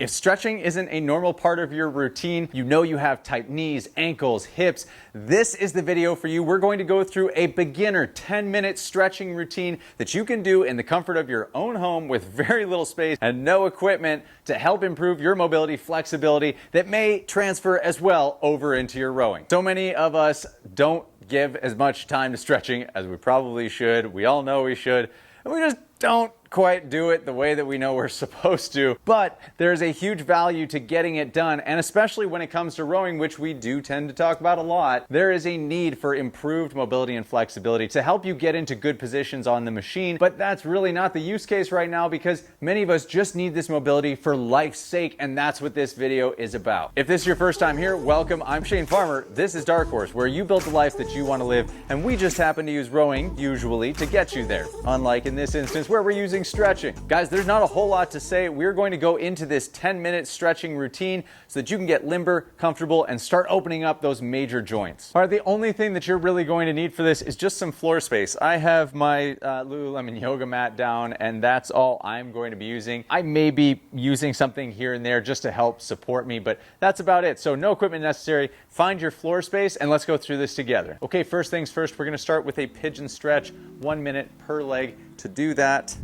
If stretching isn't a normal part of your routine, you know you have tight knees, ankles, hips, this is the video for you. We're going to go through a beginner 10-minute stretching routine that you can do in the comfort of your own home with very little space and no equipment to help improve your mobility, flexibility that may transfer as well over into your rowing. So many of us don't give as much time to stretching as we probably should. We all know we should, and we just don't quite do it the way that we know we're supposed to. But there's a huge value to getting it done, and especially when it comes to rowing, which we do tend to talk about a lot, there is a need for improved mobility and flexibility to help you get into good positions on the machine. But that's really not the use case right now, because many of us just need this mobility for life's sake, and that's what this video is about. If this is your first time here, welcome. I'm Shane Farmer. This is Dark Horse, where you build the life that you want to live, and we just happen to use rowing, usually, to get you there. Unlike in this instance, where we're using stretching. Guys, there's not a whole lot to say. We're going to go into this 10-minute stretching routine so that you can get limber, comfortable, and start opening up those major joints. All right, the only thing that you're really going to need for this is just some floor space. I have my Lululemon yoga mat down, and that's all I'm going to be using. I may be using something here and there just to help support me, but that's about it. So no equipment necessary. Find your floor space, and let's go through this together. Okay, first things first, we're going to start with a pigeon stretch, 1 minute per leg. To do that,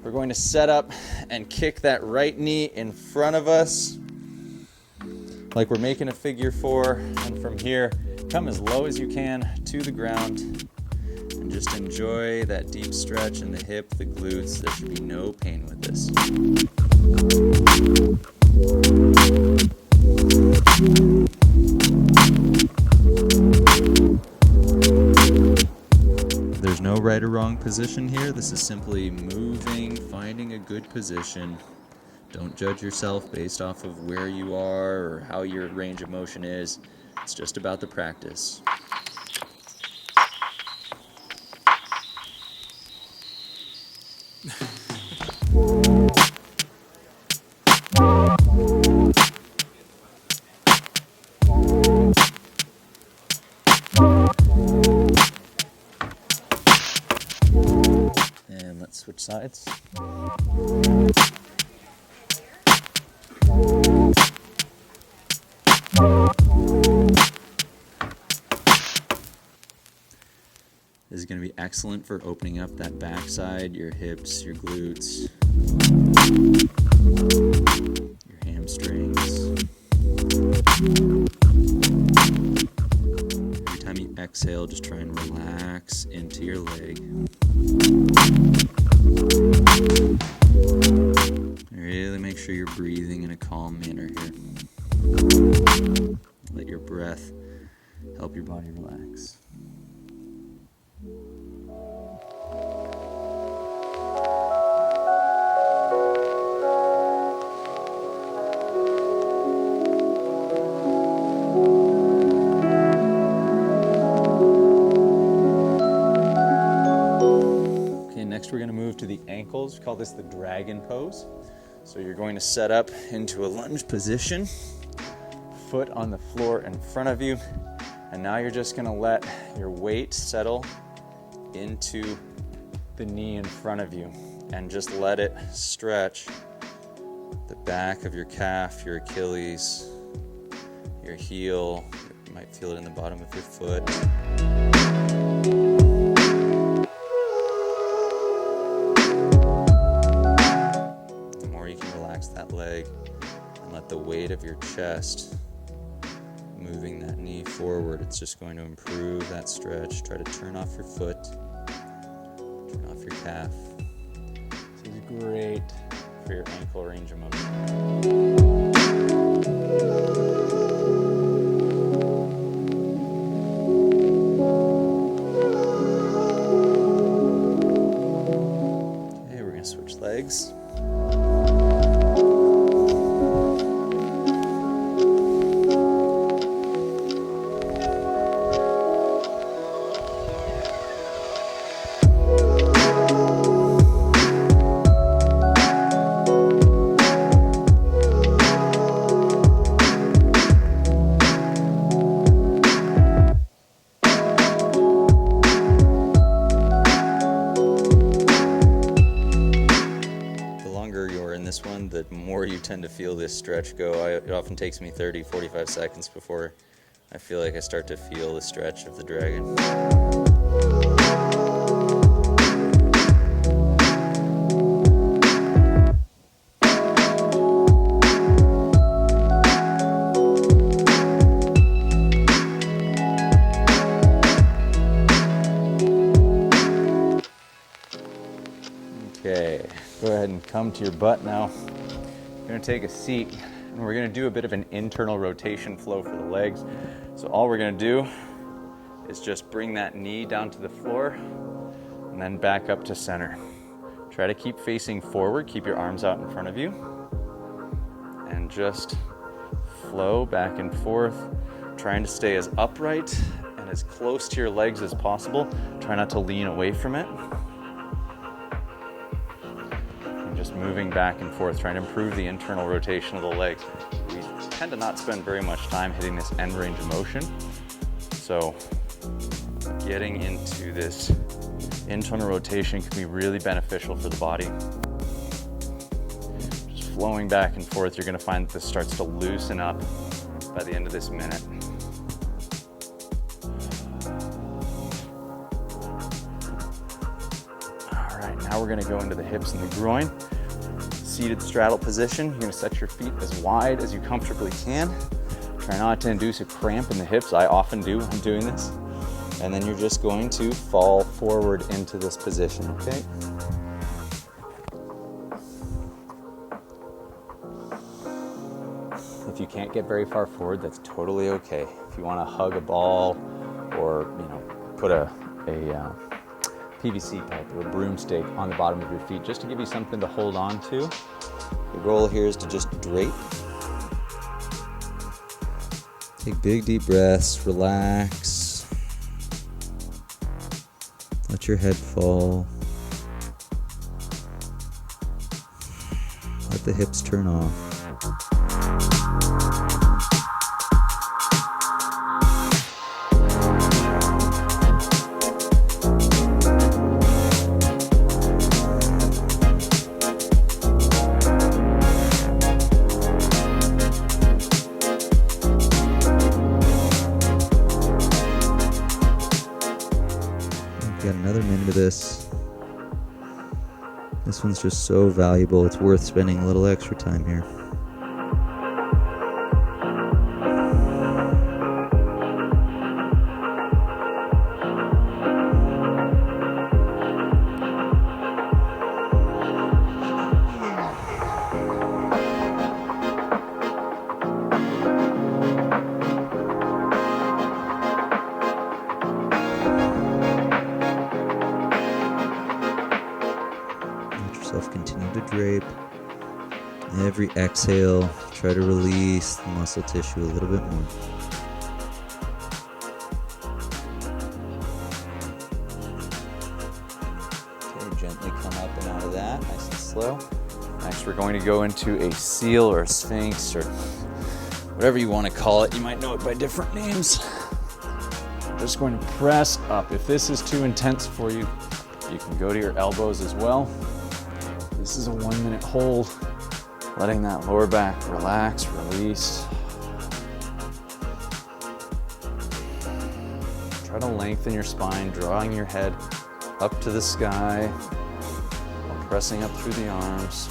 we're going to set up and kick that right knee in front of us like we're making a figure four, and from here come as low as you can to the ground and just enjoy that deep stretch in the hip, the glutes. There should be no pain with this. There's no right or wrong position here. This is simply moving, finding a good position. Don't judge yourself based off of where you are or how your range of motion is. It's just about the practice. And let's switch sides. This is going to be excellent for opening up that backside, your hips, your glutes, your hamstrings. Every time you exhale, just try and relax into your leg. Really make sure you're breathing in a calm manner here. Let your breath help your body relax. Next, we're going to move to the ankles. We call this the dragon pose. So you're going to set up into a lunge position, foot on the floor in front of you, and now you're just going to let your weight settle into the knee in front of you and just let it stretch the back of your calf, your Achilles, your heel. You might feel it in the bottom of your foot. That leg and let the weight of your chest moving that knee forward, it's just going to improve that stretch. Try to turn off your foot, turn off your calf. This is great for your ankle range of motion. Okay, we're going to switch legs. tend to feel this stretch go. It often takes me 30, 45 seconds before I feel like I start to feel the stretch of the dragon. Okay, go ahead and come to your butt now. You're gonna take a seat and we're gonna do a bit of an internal rotation flow for the legs. So all we're gonna do is just bring that knee down to the floor and then back up to center. Try to keep facing forward, keep your arms out in front of you, and just flow back and forth, trying to stay as upright and as close to your legs as possible. Try not to lean away from it. Just moving back and forth, trying to improve the internal rotation of the legs. We tend to not spend very much time hitting this end range of motion. So getting into this internal rotation can be really beneficial for the body. Just flowing back and forth, you're gonna find that this starts to loosen up by the end of this minute. All right, now we're gonna go into the hips and the groin. Seated straddle position. You're gonna set your feet as wide as you comfortably can. Try not to induce a cramp in the hips. I often do when I'm doing this. And then you're just going to fall forward into this position, okay? If you can't get very far forward, that's totally okay. If you wanna hug a ball or, put a PVC pipe or a broomstick on the bottom of your feet just to give you something to hold on to. The goal here is to just drape. Take big deep breaths, relax. Let your head fall. Let the hips turn off. Got another minute of this. This one's just so valuable. It's worth spending a little extra time here. Continue to drape. Every exhale, try to release the muscle tissue a little bit more. Okay, gently come up and out of that, nice and slow. Next, we're going to go into a seal or a sphinx or whatever you want to call it. You might know it by different names. I'm just going to press up. If this is too intense for you, you can go to your elbows as well. This is a 1 minute hold, letting that lower back relax, release. Try to lengthen your spine, drawing your head up to the sky, while pressing up through the arms.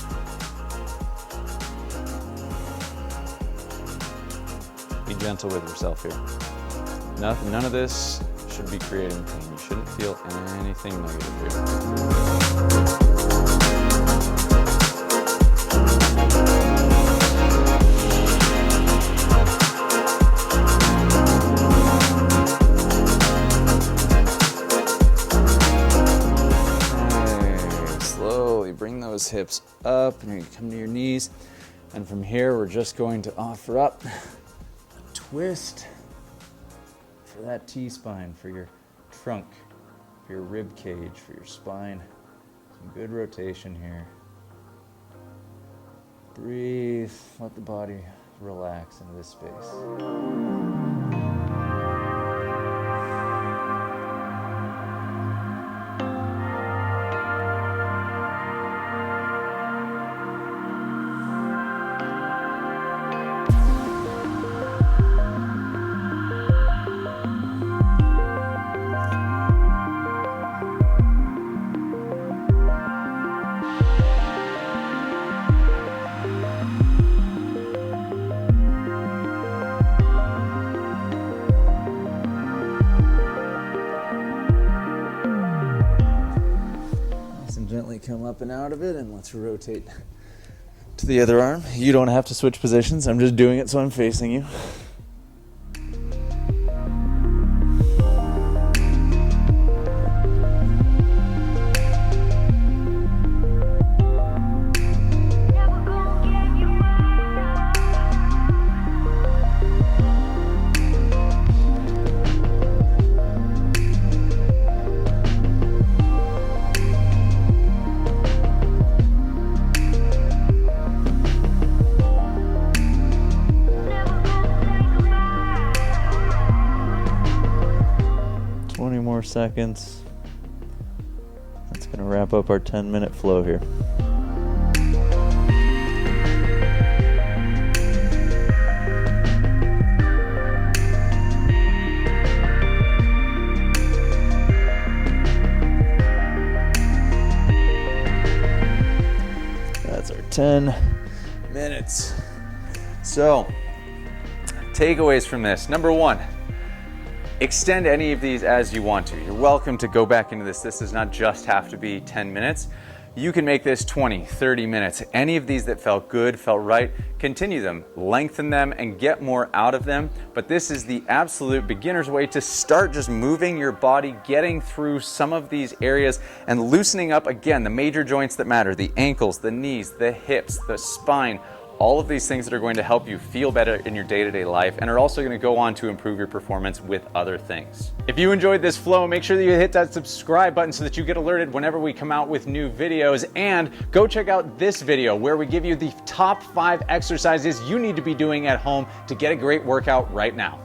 Be gentle with yourself here. None of this should be creating pain. You shouldn't feel anything negative here. Bring those hips up and you come to your knees. And from here, we're just going to offer up a twist for that T-spine, for your trunk, for your rib cage, for your spine. Some good rotation here. Breathe, let the body relax into this space. up and out of it, and let's rotate to the other arm. You don't have to switch positions. I'm just doing it so I'm facing you. More seconds. That's going to wrap up our 10-minute flow here. That's our 10 minutes. So, takeaways from this. Number one, extend any of these as you want to. You're welcome to go back into this. This does not just have to be 10 minutes. You can make this 20, 30 minutes. Any of these that felt good, felt right, continue them, lengthen them, and get more out of them. But this is the absolute beginner's way to start just moving your body, getting through some of these areas and loosening up, again, the major joints that matter, the ankles, the knees, the hips, the spine, all of these things that are going to help you feel better in your day-to-day life and are also going to go on to improve your performance with other things. If you enjoyed this flow, make sure that you hit that subscribe button so that you get alerted whenever we come out with new videos, and go check out this video where we give you the top 5 exercises you need to be doing at home to get a great workout right now.